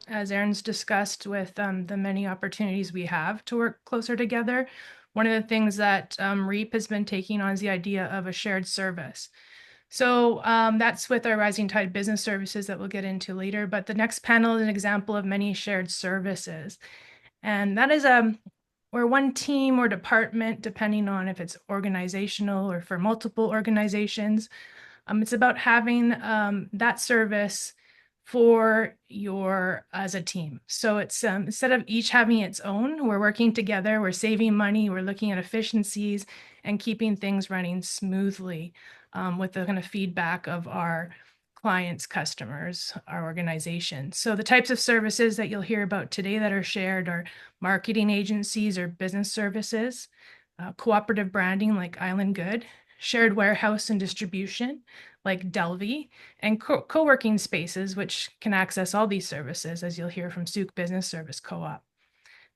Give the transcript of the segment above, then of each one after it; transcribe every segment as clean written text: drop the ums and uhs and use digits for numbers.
as Erin's discussed with the many opportunities we have to work closer together, one of the things that RIEP has been taking on is the idea of a shared service. So that's with our Rising Tide Business Services that we'll get into later. But the next panel is an example of many shared services. And that is where one team or department, depending on if it's organizational or for multiple organizations, it's about having that service for your as a team. So it's instead of each having its own, we're working together, we're saving money, we're looking at efficiencies and keeping things running smoothly with the kind of feedback of our clients, customers, our organization. So the types of services that you'll hear about today that are shared are marketing agencies or business services, cooperative branding like Island Good, shared warehouse and distribution like DelVI, and co-working spaces, which can access all these services, as you'll hear from Sooke Business Service Co-op.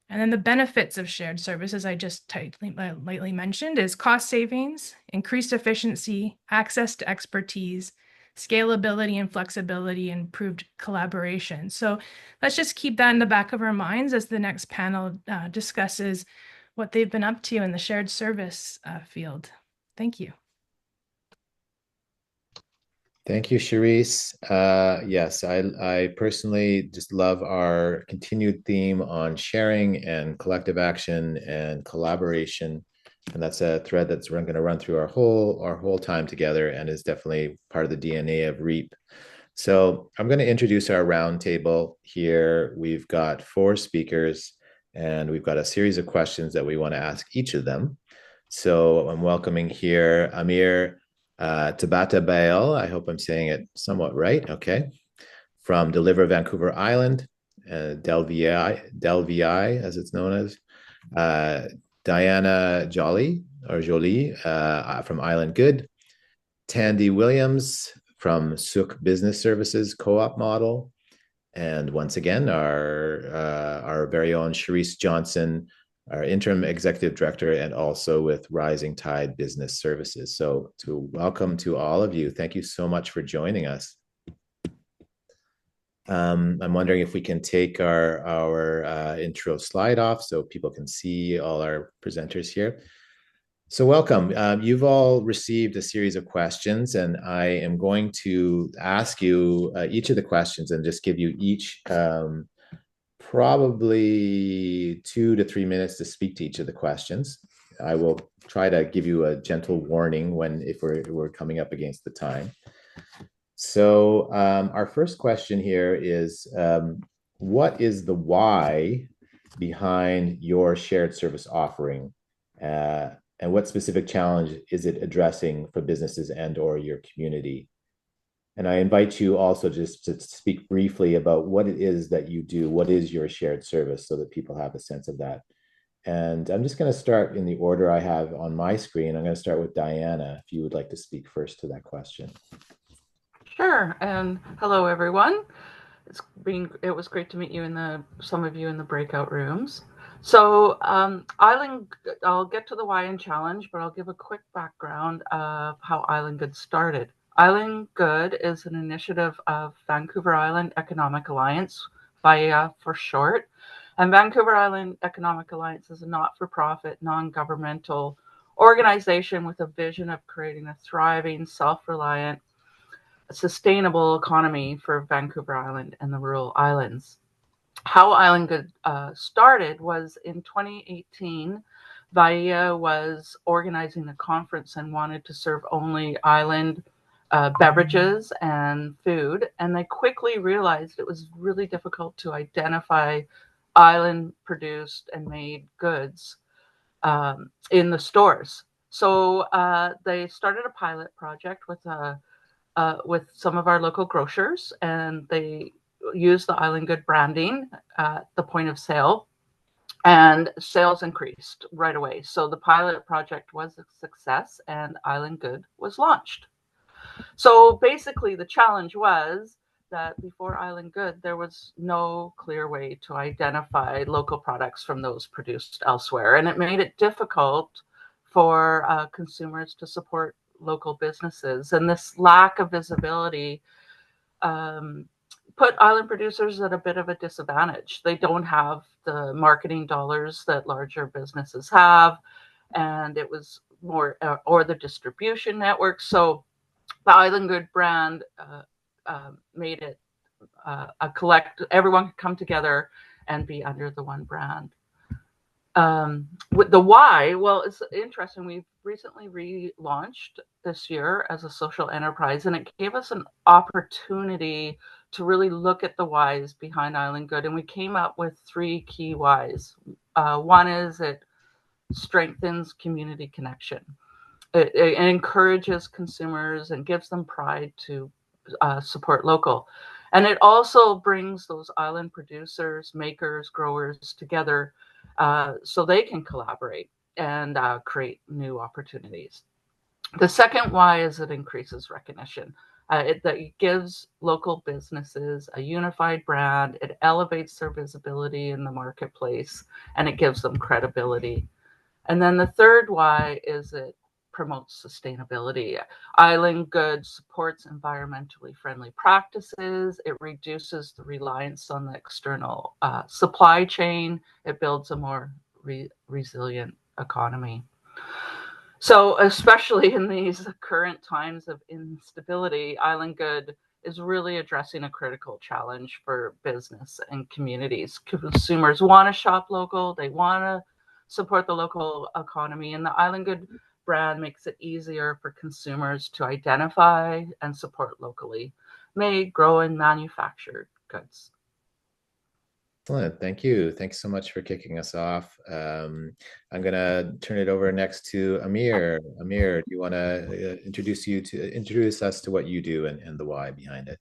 And then the benefits of shared services I just lightly mentioned is cost savings, increased efficiency, access to expertise, scalability and flexibility, and improved collaboration. So let's just keep that in the back of our minds as the next panel discusses what they've been up to in the shared service field. Thank you. Thank you, Sherese. Yes, I personally just love our continued theme on sharing and collective action and collaboration. And that's a thread that's going to run through our whole time together and is definitely part of the DNA of RIEP. So I'm going to introduce our roundtable here. We've got 4 speakers and we've got a series of questions that we want to ask each of them. So I'm welcoming here Amir Tabatabael, I hope I'm saying it somewhat right, okay, from Deliver Vancouver Island, DelVI, as it's known as, Diana Jolie from Island Good, Thandi Williams from Sooke Business Services Co-op Model, and once again, our very own Sherese Johnson, our interim executive director, and also with Rising Tide Business Services. So welcome to all of you. Thank you so much for joining us. I'm wondering if we can take our intro slide off so people can see all our presenters here. So welcome. You've all received a series of questions, and I am going to ask you each of the questions and just give you each probably 2 to 3 minutes to speak to each of the questions. I will try to give you a gentle warning if we're coming up against the time. So our first question here is, what is the why behind your shared service offering? And what specific challenge is it addressing for businesses and or your community? And I invite you also just to speak briefly about what it is that you do. What is your shared service so that people have a sense of that? And I'm just going to start in the order I have on my screen. I'm going to start with Diana, if you would like to speak first to that question. Sure. And hello, everyone. It was great to meet you some of you in the breakout rooms. So I'll get to the why and challenge, but I'll give a quick background of how Island Good started. Island Good is an initiative of Vancouver Island Economic Alliance, VIA for short. And Vancouver Island Economic Alliance is a not-for-profit, non-governmental organization with a vision of creating a thriving, self-reliant, sustainable economy for Vancouver Island and the rural islands. How Island Good started was in 2018. VIA was organizing a conference and wanted to serve only island beverages and food, and they quickly realized it was really difficult to identify island produced and made goods in the stores. So they started a pilot project with some of our local grocers, and they used the Island Good branding at the point of sale, and sales increased right away. So the pilot project was a success, and Island Good was launched. So basically, the challenge was that before Island Good, there was no clear way to identify local products from those produced elsewhere, and it made it difficult for consumers to support local businesses. And this lack of visibility put island producers at a bit of a disadvantage. They don't have the marketing dollars that larger businesses have, and it was more, or the distribution network. So the Island Good brand made it a everyone could come together and be under the one brand. With the why, well, it's interesting. We've recently relaunched this year as a social enterprise, and it gave us an opportunity to really look at the whys behind Island Good. And we came up with 3 key whys. One is it strengthens community connection. It encourages consumers and gives them pride to support local. And it also brings those island producers, makers, growers together so they can collaborate and create new opportunities. The second why is it increases recognition. It gives local businesses a unified brand. It elevates their visibility in the marketplace, and it gives them credibility. And then the third why is it promotes sustainability. Island Good supports environmentally friendly practices. It reduces the reliance on the external supply chain. It builds a more resilient economy. So especially in these current times of instability, Island Good is really addressing a critical challenge for business and communities. Consumers want to shop local. They want to support the local economy, and the Island Good brand makes it easier for consumers to identify and support locally made, grown, and manufactured goods. Excellent. Thank you. Thanks so much for kicking us off. I'm going to turn it over next to Amir. Amir, do you want to introduce us to what you do and the why behind it?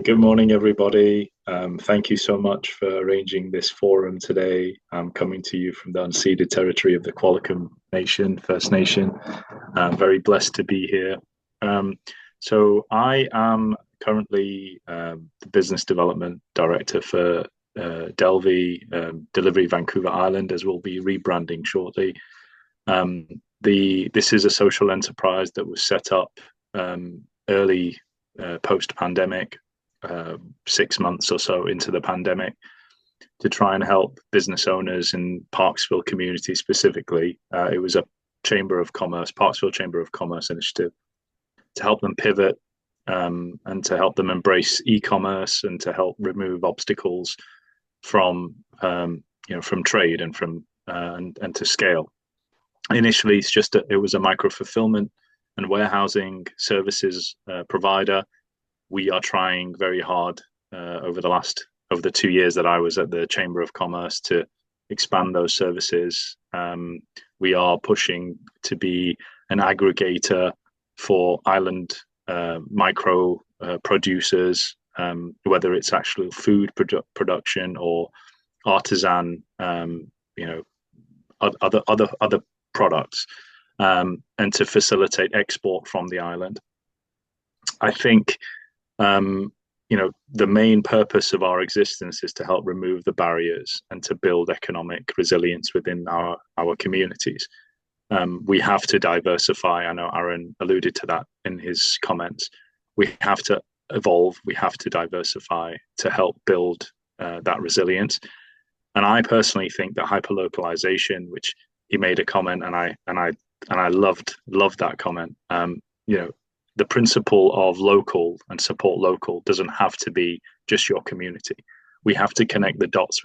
Good morning, everybody. Thank you so much for arranging this forum today. I'm coming to you from the unceded territory of the Qualicum Nation, First Nation. I'm very blessed to be here. So I am currently the Business Development Director for DelVI, DelVI Vancouver Island, as we'll be rebranding shortly. This is a social enterprise that was set up early post-pandemic, 6 months or so into the pandemic, to try and help business owners in Parksville community specifically. It was a Chamber of Commerce, Parksville Chamber of Commerce initiative, to help them pivot and to help them embrace e-commerce and to help remove obstacles from from trade and from and to scale. Initially, it was a micro fulfillment and warehousing services provider. We are trying very hard over the 2 years that I was at the Chamber of Commerce to expand those services. We are pushing to be an aggregator for island micro producers, whether it's actual food production or artisan, other products, and to facilitate export from the island. I think the main purpose of our existence is to help remove the barriers and to build economic resilience within our communities. We have to diversify. I know Aaron alluded to that in his comments. We have to evolve. We have to diversify to help build that resilience. And I personally think that hyperlocalization, which he made a comment, and I loved that comment. The principle of local and support local doesn't have to be just your community. We have to connect the dots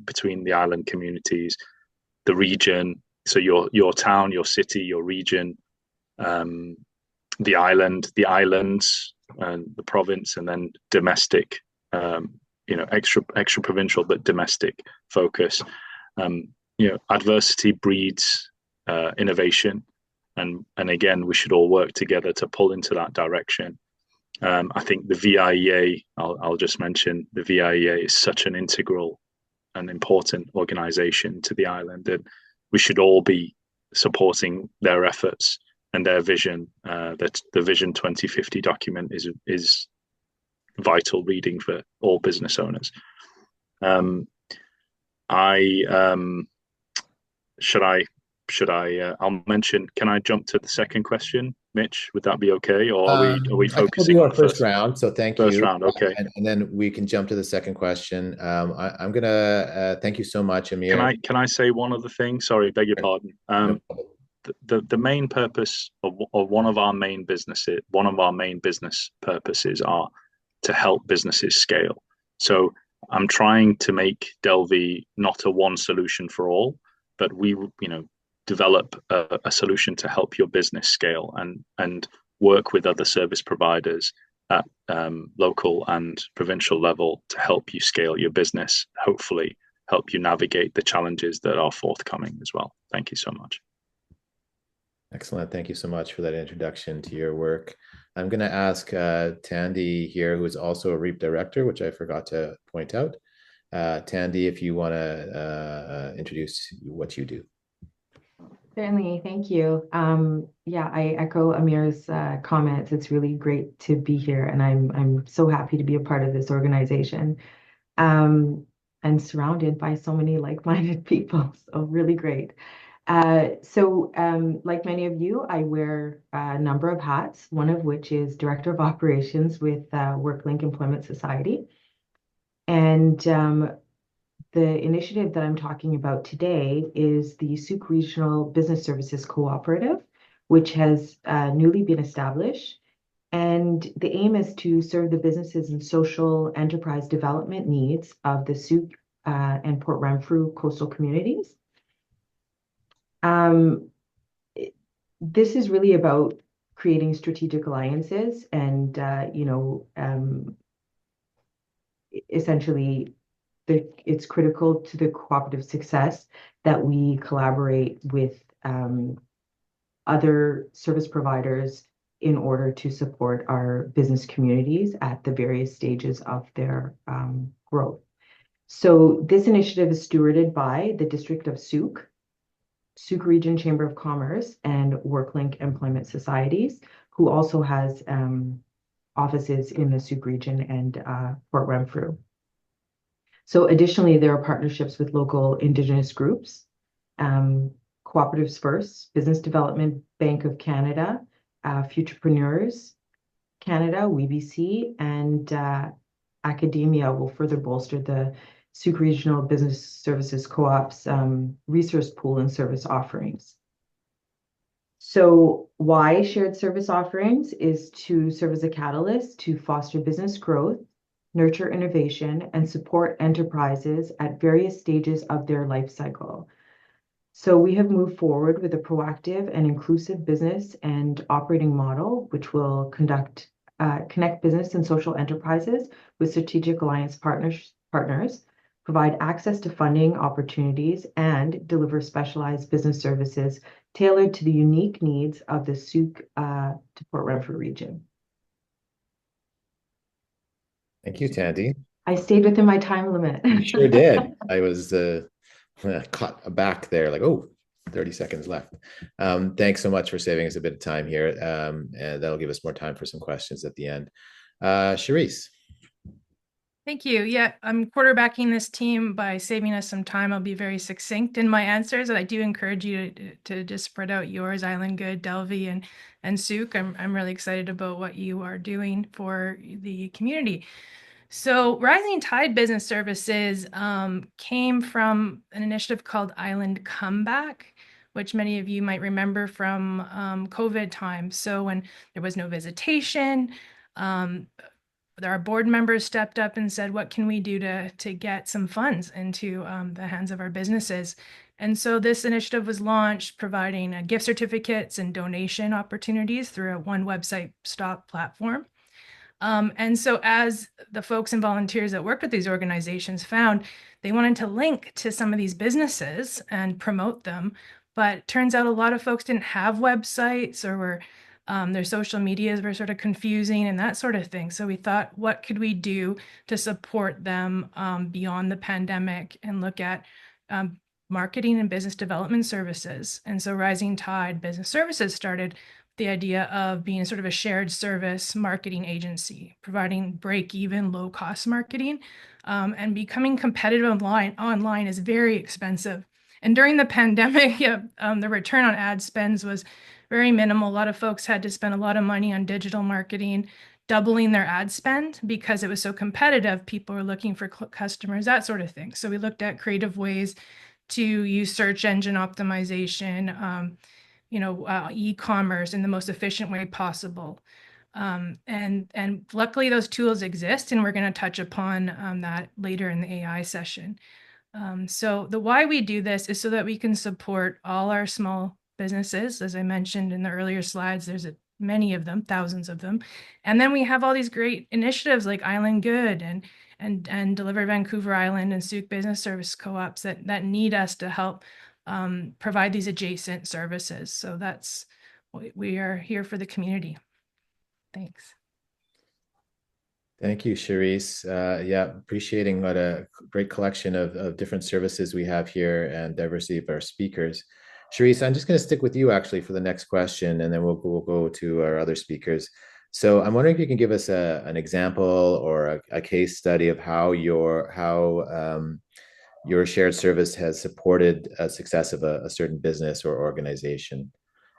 between the island communities, the region. So your town, your city, your region, the islands, and the province, and then domestic. Extra provincial but domestic focus. Adversity breeds innovation. And again, we should all work together to pull into that direction. I think the VIEA, I'll just mention, the VIEA is such an integral and important organization to the island that we should all be supporting their efforts and their vision. That the Vision 2050 document is vital reading for all business owners. I'll mention, can I jump to the second question? Mitch? Would that be okay, or are we I think we'll focusing do on our the first round. So thank first you, round? Okay. and then we can jump to the second question. I'm gonna thank you so much, Amir. Can I say one other thing? Sorry, beg your pardon. No problem. The main purpose of one of our main business purposes are to help businesses scale. So I'm trying to make DelVI not a one solution for all, but we develop a solution to help your business scale and work with other service providers at local and provincial level to help you scale your business, hopefully help you navigate the challenges that are forthcoming as well. Thank you so much. Excellent. Thank you so much for that introduction to your work. I'm going to ask Thandi here, who is also a RIEP director, which I forgot to point out. Thandi, if you want to introduce what you do. Certainly, thank you. Yeah, I echo Amir's comments. It's really great to be here, and I'm so happy to be a part of this organization, and surrounded by so many like-minded people. So really great. Like many of you, I wear a number of hats, one of which is Director of Operations with WorkLink Employment Society. And the initiative that I'm talking about today is the Sooke Regional Business Services Cooperative, which has newly been established. And the aim is to serve the businesses and social enterprise development needs of the Sooke and Port Renfrew coastal communities. This is really about creating strategic alliances and, essentially, it's critical to the cooperative success that we collaborate with other service providers in order to support our business communities at the various stages of their growth. So this initiative is stewarded by the District of Sooke Region Chamber of Commerce, and WorkLink Employment Societies, who also has offices in the Sooke region and Port Renfrew. So additionally, there are partnerships with local Indigenous groups, Cooperatives First, Business Development Bank of Canada, Futurepreneurs Canada, WBC, and academia will further bolster the Sooke Regional Business Services Co-op's resource pool and service offerings. So why shared service offerings is to serve as a catalyst to foster business growth, nurture innovation, and support enterprises at various stages of their life cycle. So we have moved forward with a proactive and inclusive business and operating model, which will connect business and social enterprises with strategic alliance partners, provide access to funding opportunities, and deliver specialized business services tailored to the unique needs of the Sooke to Port Renfrew region. Thank you, Thandi. I stayed within my time limit. You sure did. I was caught aback there, like, oh, 30 seconds left. Thanks so much for saving us a bit of time here. And that'll give us more time for some questions at the end. Sherese. Thank you. Yeah, I'm quarterbacking this team by saving us some time. I'll be very succinct in my answers, and I do encourage you to just spread out yours, Island Good, DelVI, and Sooke. I'm really excited about what you are doing for the community. So Rising Tide Business Services came from an initiative called Island Comeback, which many of you might remember from COVID times. So when there was no visitation, our board members stepped up and said, what can we do to get some funds into the hands of our businesses? And so this initiative was launched, providing gift certificates and donation opportunities through a one website stop platform. And so as the folks and volunteers that worked with these organizations found, they wanted to link to some of these businesses and promote them. But turns out a lot of folks didn't have websites, or were their social medias were sort of confusing and that sort of thing. So we thought, what could we do to support them beyond the pandemic, and look at marketing and business development services? And so Rising Tide Business Services started the idea of being sort of a shared service marketing agency, providing break-even, low-cost marketing, and becoming competitive online is very expensive. And during the pandemic, the return on ad spends was very minimal. A lot of folks had to spend a lot of money on digital marketing, doubling their ad spend because it was so competitive. People were looking for customers, that sort of thing. So we looked at creative ways to use search engine optimization, e-commerce in the most efficient way possible. And luckily those tools exist, and we're going to touch upon that later in the AI session. So the why we do this is so that we can support all our small businesses. As I mentioned in the earlier slides, there's many of them, thousands of them. And then we have all these great initiatives like Island Good and Deliver Vancouver Island and Sooke Business Service Co-ops that need us to help provide these adjacent services. So we are here for the community. Thanks. Thank you, Sherese. Yeah, appreciating what a great collection of different services we have here and diversity of our speakers. Sherese, I'm just going to stick with you actually for the next question, and then we'll go to our other speakers. So I'm wondering if you can give us an example or a case study of how your shared service has supported a success of a certain business or organization.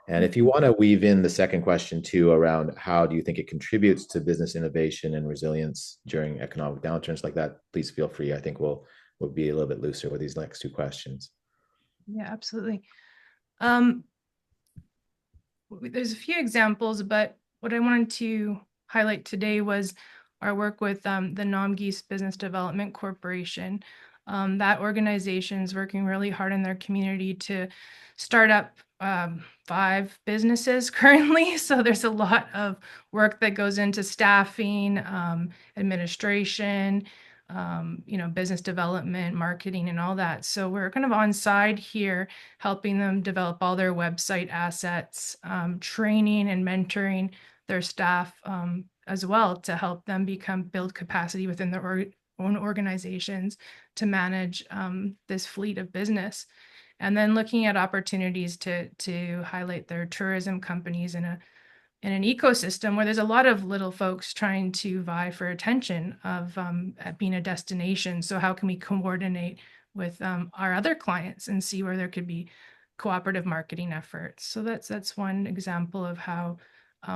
And if you want to weave in the second question too around how do you think it contributes to business innovation and resilience during economic downturns like that, please feel free. I think we'll be a little bit looser with these next two questions. Yeah, absolutely. There's a few examples, but what I wanted to highlight today was our work with the Nomgeese Business Development Corporation. That organization is working really hard in their community to start up 5 businesses currently. So there's a lot of work that goes into staffing, administration, business development, marketing, and all that. So we're kind of on side here, helping them develop all their website assets, training and mentoring their staff as well to help them build capacity within their own organizations to manage this fleet of business. And then looking at opportunities to highlight their tourism companies in an ecosystem where there's a lot of little folks trying to vie for attention of being a destination. So how can we coordinate with our other clients and see where there could be cooperative marketing efforts? So that's one example of how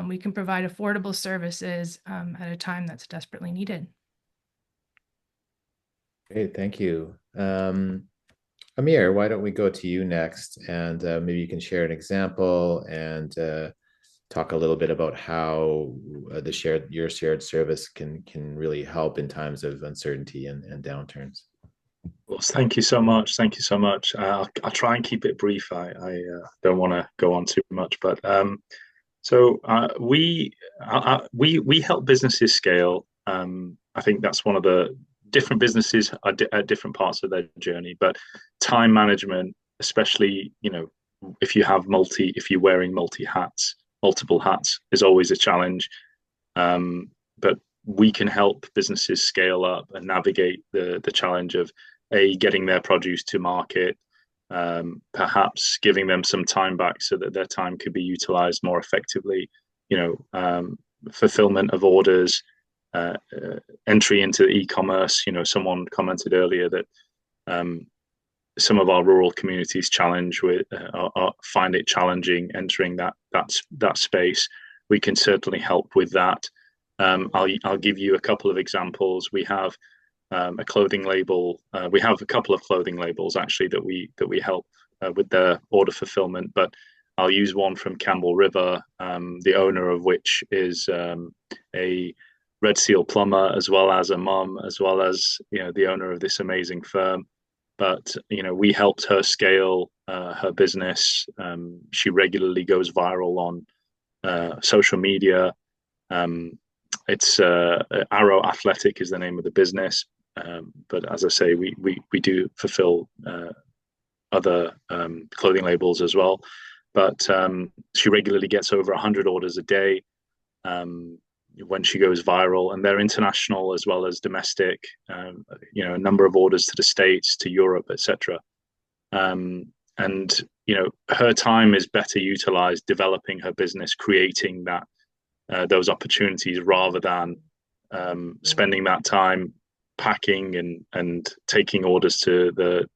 we can provide affordable services at a time that's desperately needed. Great, thank you. Amir, why don't we go to you next, and maybe you can share an example and talk a little bit about how your shared service can really help in times of uncertainty and downturns. Well, thank you so much. Thank you so much. I'll try and keep it brief. I don't want to go on too much, but we help businesses scale. I think that's one of the different businesses at different parts of their journey, but time management, especially, if you're wearing multiple hats is always a challenge. But we can help businesses scale up and navigate the challenge of getting their produce to market, perhaps giving them some time back so that their time could be utilized more effectively, fulfillment of orders, entry into e-commerce. Someone commented earlier that some of our rural communities find it challenging entering that space. We can certainly help with that. I'll give you a couple of examples. We have a clothing label. We have a couple of clothing labels actually that we help with their order fulfillment. But I'll use one from Campbell River, the owner of which is a Red Seal plumber, as well as a mom, as well as the owner of this amazing firm. But we helped her scale her business. She regularly goes viral on social media. It's Arrow Athletic is the name of the business. But as I say, we do fulfill other clothing labels as well. But she regularly gets over 100 orders a day when she goes viral, and they're international as well as domestic. A number of orders to the States, to Europe, etc. And her time is better utilized developing her business, creating those opportunities, rather than spending that time packing and taking orders to the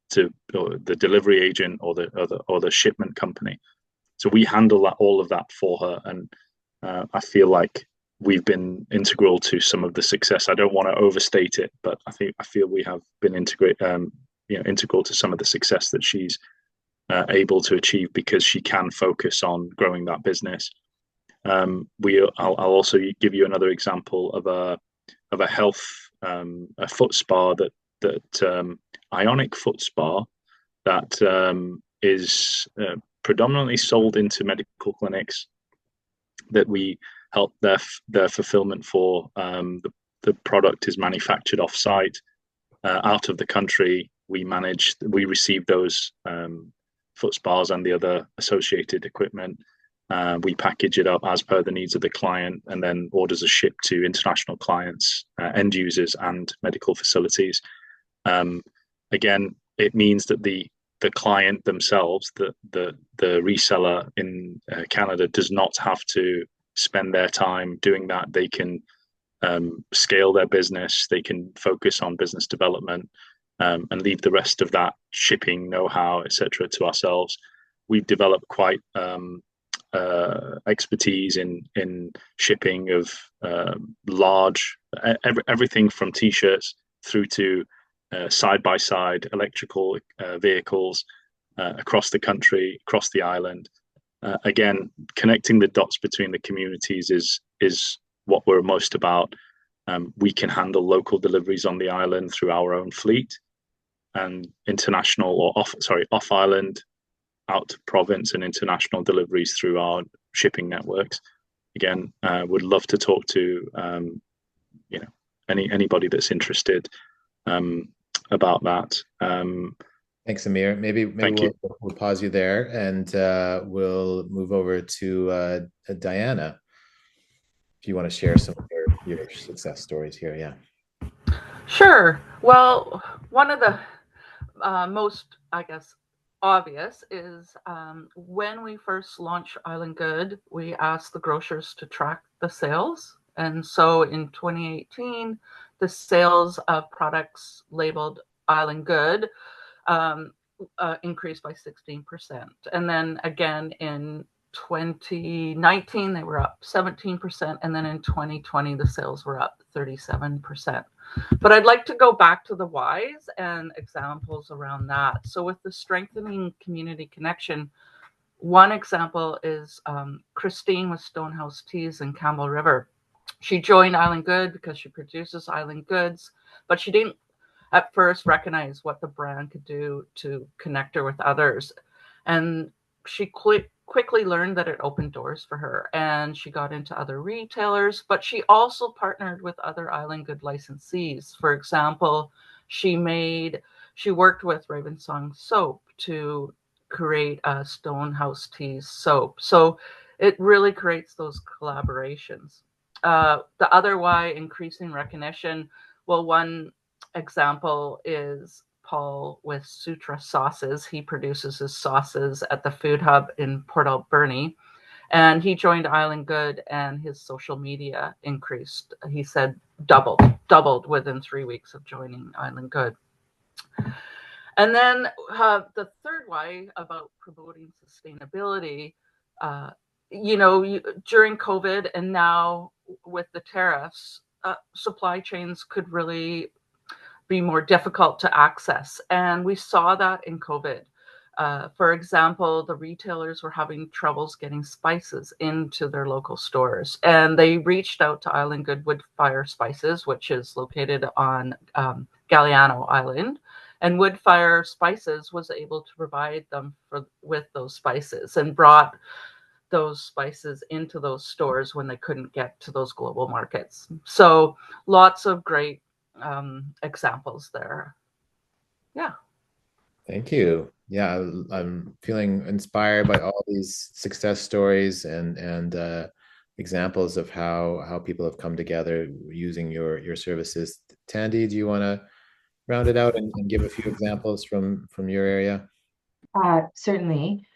delivery agent or the shipment company. So we handle all of that for her, and I feel like we've been integral to some of the success. I don't want to overstate it, but I feel we have been integral to some of the success that she's able to achieve, because she can focus on growing that business. I'll also give you another example of a health a foot spa that Ionic Foot Spa that is predominantly sold into medical clinics, that we help their fulfillment for. The product is manufactured off-site, out of the country. We receive those foot spas and the other associated equipment. We package it up as per the needs of the client, and then orders are shipped to international clients, end users, and medical facilities. Again, it means that the client themselves, the reseller in Canada, does not have to spend their time doing that. They can scale their business. They can focus on business development, and leave the rest of that shipping know-how, etc., to ourselves. We've developed quite expertise in shipping of large everything from t-shirts through to side-by-side electrical vehicles across the country, across the island. Again, connecting the dots between the communities is what we're most about. We can handle local deliveries on the island through our own fleet, and international or off-island, out to province and international deliveries through our shipping networks. Again, would love to talk to anybody that's interested about that. Thanks, Amir. Maybe we'll pause you there, and we'll move over to Diana, if you want to share some of your success stories here. Yeah. Sure. Well, one of the most, I guess, obvious is when we first launched Island Good, we asked the grocers to track the sales. And so in 2018, the sales of products labeled Island Good increased by 16%. And then again in 2019, they were up 17%. And then in 2020, the sales were up 37%. But I'd like to go back to the whys and examples around that. So with the strengthening community connection, one example is Christine with Stonehouse Teas in Campbell River. She joined Island Good because she produces Island Goods, but she didn't at first recognize what the brand could do to connect her with others. And she quickly learned that it opened doors for her, and she got into other retailers, but she also partnered with other Island Good licensees. For example, she worked with Ravensong Soap to create a Stonehouse Teas soap. So it really creates those collaborations. The other why, increasing recognition. Well, one example is Paul with Sutra Sauces. He produces his sauces at the Food Hub in Port Alberni, and he joined Island Good, and his social media increased. He said doubled within 3 weeks of joining Island Good. And then the third why about promoting sustainability, during COVID and now with the tariffs, supply chains could really be more difficult to access. And we saw that in COVID. For example, the retailers were having troubles getting spices into their local stores. And they reached out to Island Good Woodfire Spices, which is located on Galiano Island. And Woodfire Spices was able to provide them with those spices and brought those spices into those stores when they couldn't get to those global markets. So lots of great examples there. Yeah. Thank you. Yeah, I'm feeling inspired by all these success stories and examples of how people have come together using your services. Thandi, do you want to round it out and give a few examples from your area? Certainly.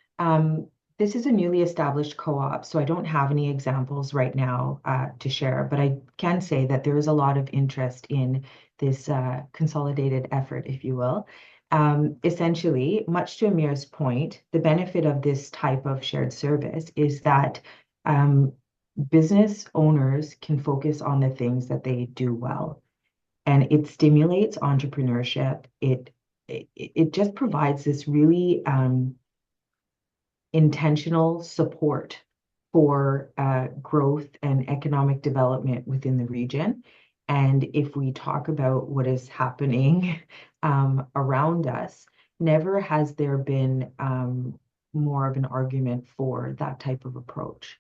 This is a newly established co-op, so I don't have any examples right now to share, but I can say that there is a lot of interest in this consolidated effort, if you will. Essentially, much to Amir's point, the benefit of this type of shared service is that business owners can focus on the things that they do well, and it stimulates entrepreneurship. It just provides this really intentional support for growth and economic development within the region. And if we talk about what is happening around us, never has there been more of an argument for that type of approach.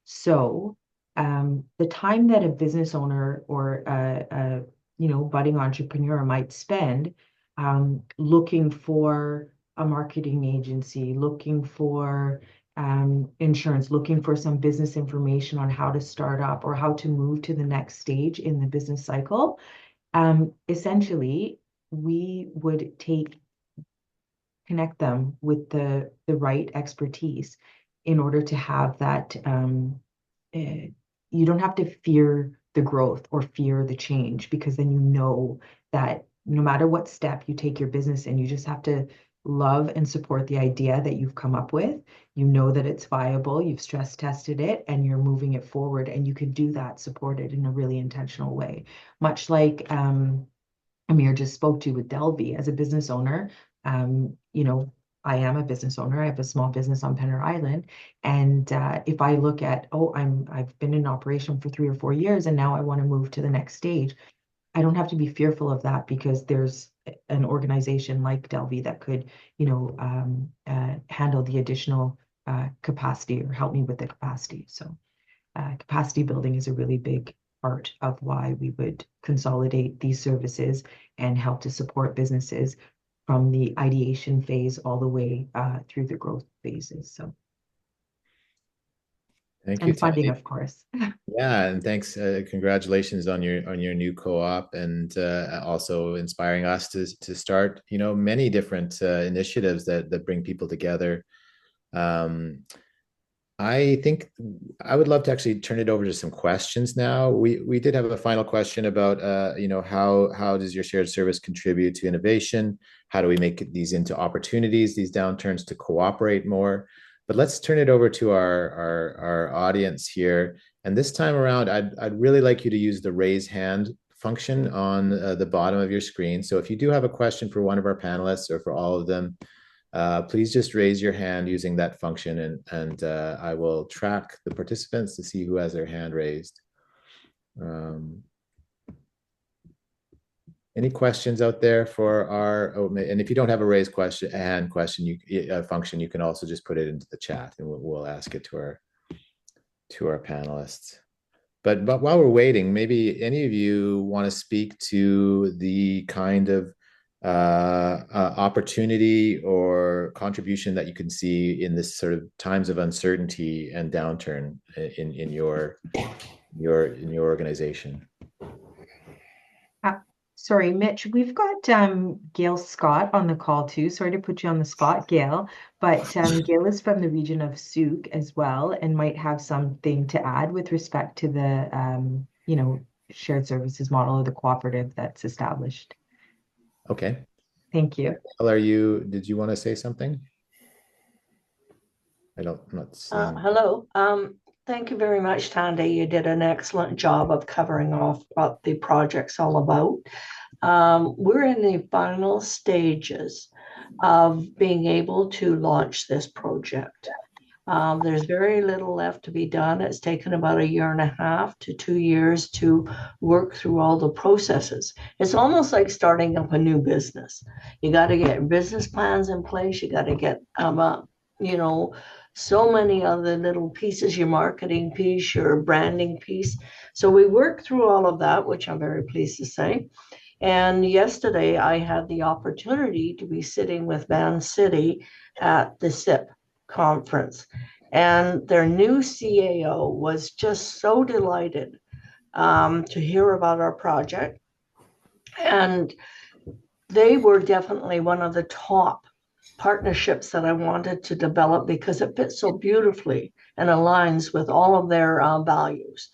So the time that a business owner or a budding entrepreneur might spend looking for a marketing agency, looking for insurance, looking for some business information on how to start up or how to move to the next stage in the business cycle. Essentially, we would connect them with the right expertise in order to have that. You don't have to fear the growth or fear the change, because then you know that no matter what step you take your business in, you just have to love and support the idea that you've come up with. You know that it's viable, you've stress tested it, and you're moving it forward, and you can do that supported in a really intentional way. Much like Amir just spoke to with DelVI as a business owner. I am a business owner. I have a small business on Plenary Island. And if I look at, I've been in operation for 3 or 4 years, and now I want to move to the next stage, I don't have to be fearful of that, because there's an organization like DelVI that could, handle the additional capacity or help me with the capacity. So capacity building is a really big part of why we would consolidate these services and help to support businesses from the ideation phase all the way through the growth phases. So, thank you, and funding, Thandi. of course. Yeah, and thanks. Congratulations on your new co-op, and also inspiring us to start many different initiatives that bring people together. I think I would love to actually turn it over to some questions now. We did have a final question about how does your shared service contribute to innovation? How do we make these into opportunities, these downturns, to cooperate more? But let's turn it over to our audience here. And this time around, I'd really like you to use the raise hand function on the bottom of your screen. So if you do have a question for one of our panelists or for all of them, please just raise your hand using that function, and I will track the participants to see who has their hand raised. Any questions out there for and if you don't have a raised hand question, function, you can also just put it into the chat, and we'll ask it to our panelists. But while we're waiting, maybe any of you want to speak to the kind of opportunity or contribution that you can see in this sort of times of uncertainty and downturn in your organization. Sorry, Mitch, we've got Gail Scott on the call too. Sorry to put you on the spot, Gail, but Gail is from the region of Sooke as well, and might have something to add with respect to the shared services model or the cooperative that's established. Okay. Thank you. Did you want to say something? I'm not seeing. Hello. Thank you very much, Thandi. You did an excellent job of covering off what the project's all about. We're in the final stages of being able to launch this project. There's very little left to be done. It's taken about 1.5 to 2 years to work through all the processes. It's almost like starting up a new business. You got to get business plans in place. You got to get, so many other little pieces, your marketing piece, your branding piece. So we worked through all of that, which I'm very pleased to say. And yesterday I had the opportunity to be sitting with Van City at the SIP conference, and their new CAO was just so delighted to hear about our project. And they were definitely one of the top partnerships that I wanted to develop, because it fits so beautifully and aligns with all of their values.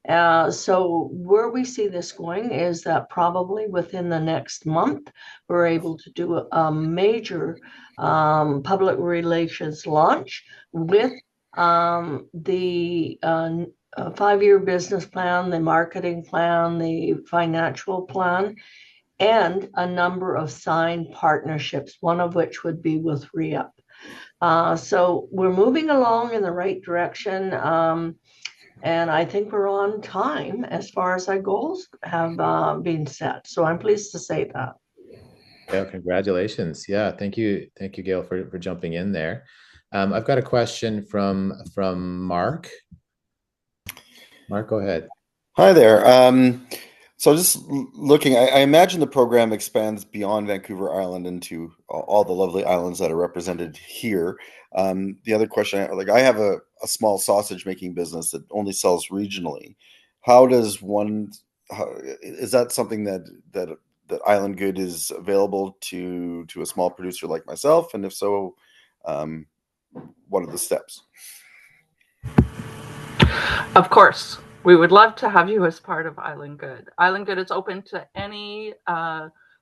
So where we see this going is that probably within the next month, we're able to do a major public relations launch with the 5-year business plan, the marketing plan, the financial plan, and a number of signed partnerships, one of which would be with RIEP. So we're moving along in the right direction. And I think we're on time as far as our goals have been set. So I'm pleased to say that. Yeah, congratulations. Yeah, thank you, Gail, for jumping in there. I've got a question from Mark. Mark, go ahead. Hi there. So just looking, I imagine the program expands beyond Vancouver Island into all the lovely islands that are represented here. The other question, I have a small sausage making business that only sells regionally. How does one? Is that something that Island Good is available to a small producer like myself? And if so, what are the steps? Of course. We would love to have you as part of Island Good. Island Good is open to any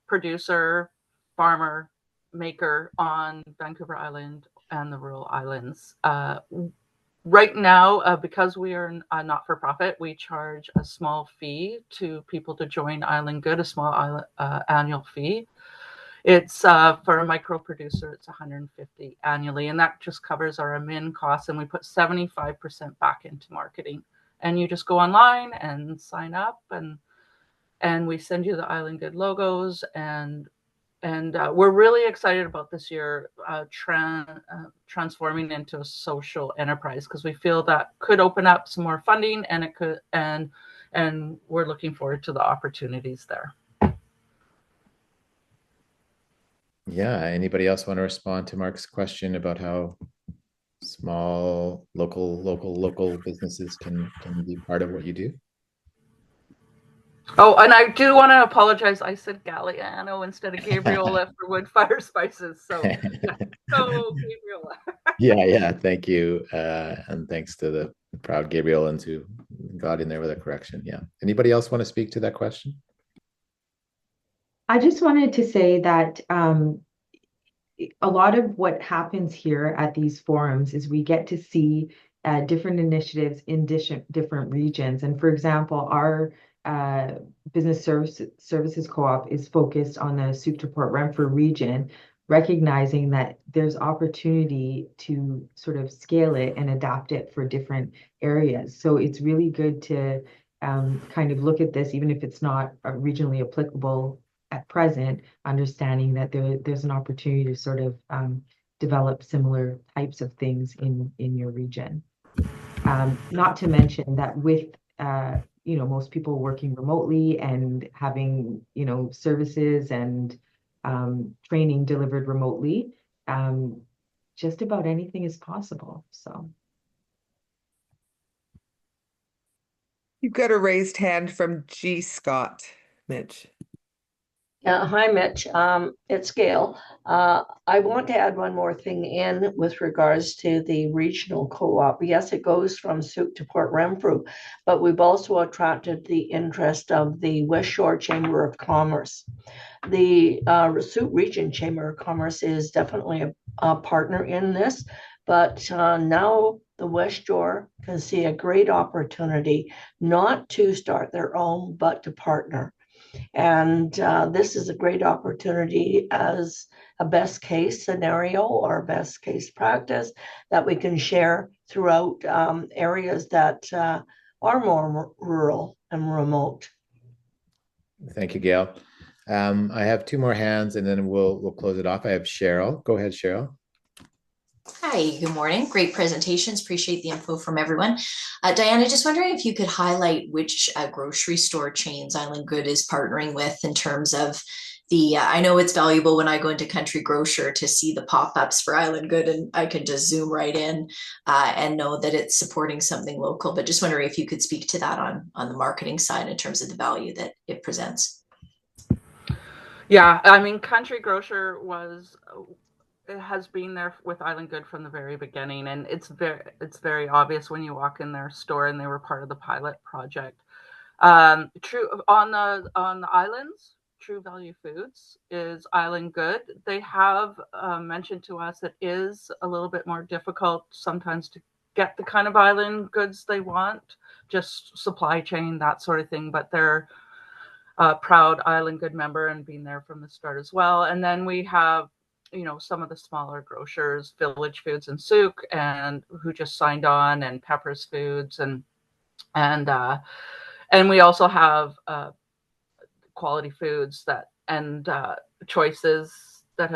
producer, farmer, maker on Vancouver Island and the rural islands. Right now, because we are a not-for-profit, we charge a small fee to people to join Island Good, a small annual fee. It's for a micro producer, it's $150 annually, and that just covers our admin costs, and we put 75% back into marketing. And you just go online and sign up, and we send you the Island Good logos, and we're really excited about this year transforming into a social enterprise, because we feel that could open up some more funding, and it could, and we're looking forward to the opportunities there. Yeah. Anybody else want to respond to Mark's question about how small local businesses can be part of what you do? Oh, and I do want to apologize. I said Galliano instead of Gabriola for wood fire spices. So, so Gabriola. Yeah. Thank you, and thanks to the proud Gabrielans who got in there with a correction. Yeah. Anybody else want to speak to that question? I just wanted to say that a lot of what happens here at these forums is we get to see different initiatives in different regions. And for example, our business services co-op is focused on the Sooke to Port Renfrew region, recognizing that there's opportunity to sort of scale it and adapt it for different areas. So it's really good to kind of look at this, even if it's not regionally applicable at present, understanding that there's an opportunity to sort of develop similar types of things in your region. Not to mention that with most people working remotely and having services and training delivered remotely, just about anything is possible. So you've got a raised hand from G. Scott, Mitch. Hi, Mitch. It's Gail. I want to add one more thing in with regards to the regional co-op. Yes, it goes from Sooke to Port Renfrew, but we've also attracted the interest of the West Shore Chamber of Commerce. The Sooke Region Chamber of Commerce is definitely a partner in this, but now the West Shore can see a great opportunity not to start their own, but to partner. And this is a great opportunity as a best case scenario or best case practice that we can share throughout areas that are more rural and remote. Thank you, Gail. I have two more hands and then we'll close it off. I have Cheryl. Go ahead, Cheryl. Hi, good morning. Great presentations. Appreciate the info from everyone. Diana, just wondering if you could highlight which grocery store chains Island Good is partnering with in terms of the, I know it's valuable when I go into Country Grocer to see the pop-ups for Island Good and I can just zoom right in and know that it's supporting something local, but just wondering if you could speak to that on the marketing side in terms of the value that it presents. Yeah, I mean, Country Grocer has been there with Island Good from the very beginning, and it's very obvious when you walk in their store, and they were part of the pilot project. True on the islands, True Value Foods is Island Good. They have mentioned to us it is a little bit more difficult sometimes to get the kind of island goods they want, just supply chain, that sort of thing. But they're a proud Island Good member and being there from the start as well. And then we have, some of the smaller grocers, Village Foods and Sooke, and who just signed on, and Peppers Foods, and we also have Quality Foods and Choices that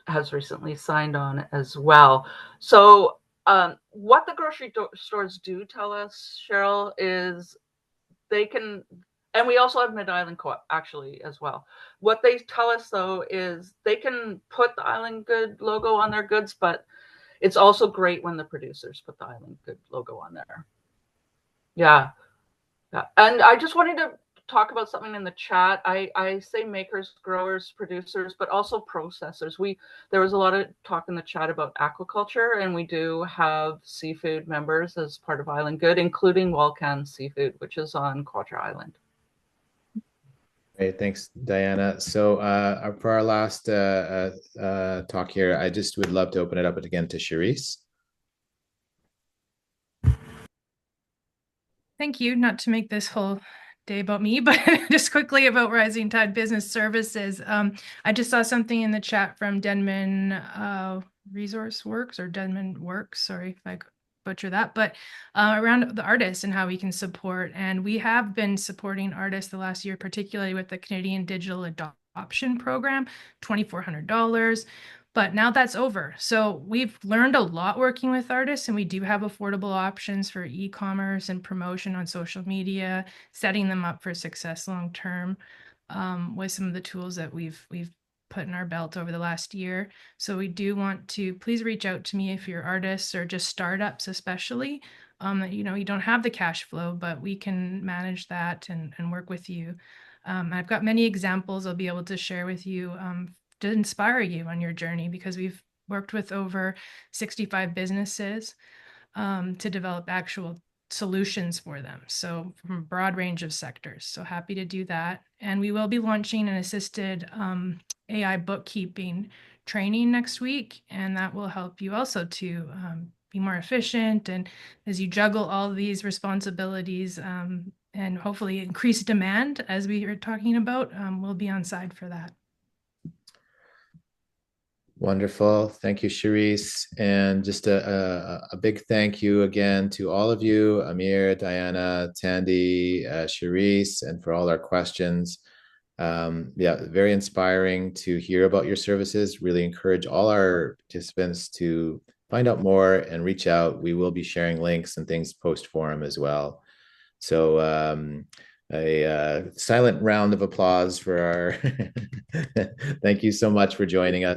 has recently signed on as well. So what the grocery stores do tell us, Cheryl, is they can, and we also have Mid-Island Co-op actually as well. What they tell us though is they can put the Island Good logo on their goods, but it's also great when the producers put the Island Good logo on there. Yeah. And I just wanted to talk about something in the chat. I say makers, growers, producers, but also processors. There was a lot of talk in the chat about aquaculture, and we do have seafood members as part of Island Good, including Walcan Seafood, which is on Quadra Island. Great, thanks, Diana. So for our last talk here, I just would love to open it up again to Sherese. Thank you. Not to make this whole day about me, but just quickly about Rising Tide Business Services. I just saw something in the chat from Denman Resource Works, or Denman Works. Sorry if I butcher that, but around the artists and how we can support. And we have been supporting artists the last year, particularly with the Canadian Digital Adoption Program, $2,400. But now that's over. So we've learned a lot working with artists, and we do have affordable options for e-commerce and promotion on social media, setting them up for success long-term with some of the tools that we've put in our belt over the last year. So we do want to please reach out to me if you're artists or just startups, especially that you don't have the cash flow, but we can manage that and work with you. I've got many examples I'll be able to share with you to inspire you on your journey, because we've worked with over 65 businesses to develop actual solutions for them. So from a broad range of sectors. So happy to do that. And we will be launching an assisted AI bookkeeping training next week. And that will help you also to be more efficient. And as you juggle all these responsibilities and hopefully increase demand, as we are talking about, we'll be on side for that. Wonderful. Thank you, Sherese. And just a big thank you again to all of you, Amir, Diana, Thandi, Sherese, and for all our questions. Yeah, very inspiring to hear about your services. Really encourage all our participants to find out more and reach out. We will be sharing links and things post-forum as well. So a silent round of applause for our thank you so much for joining us.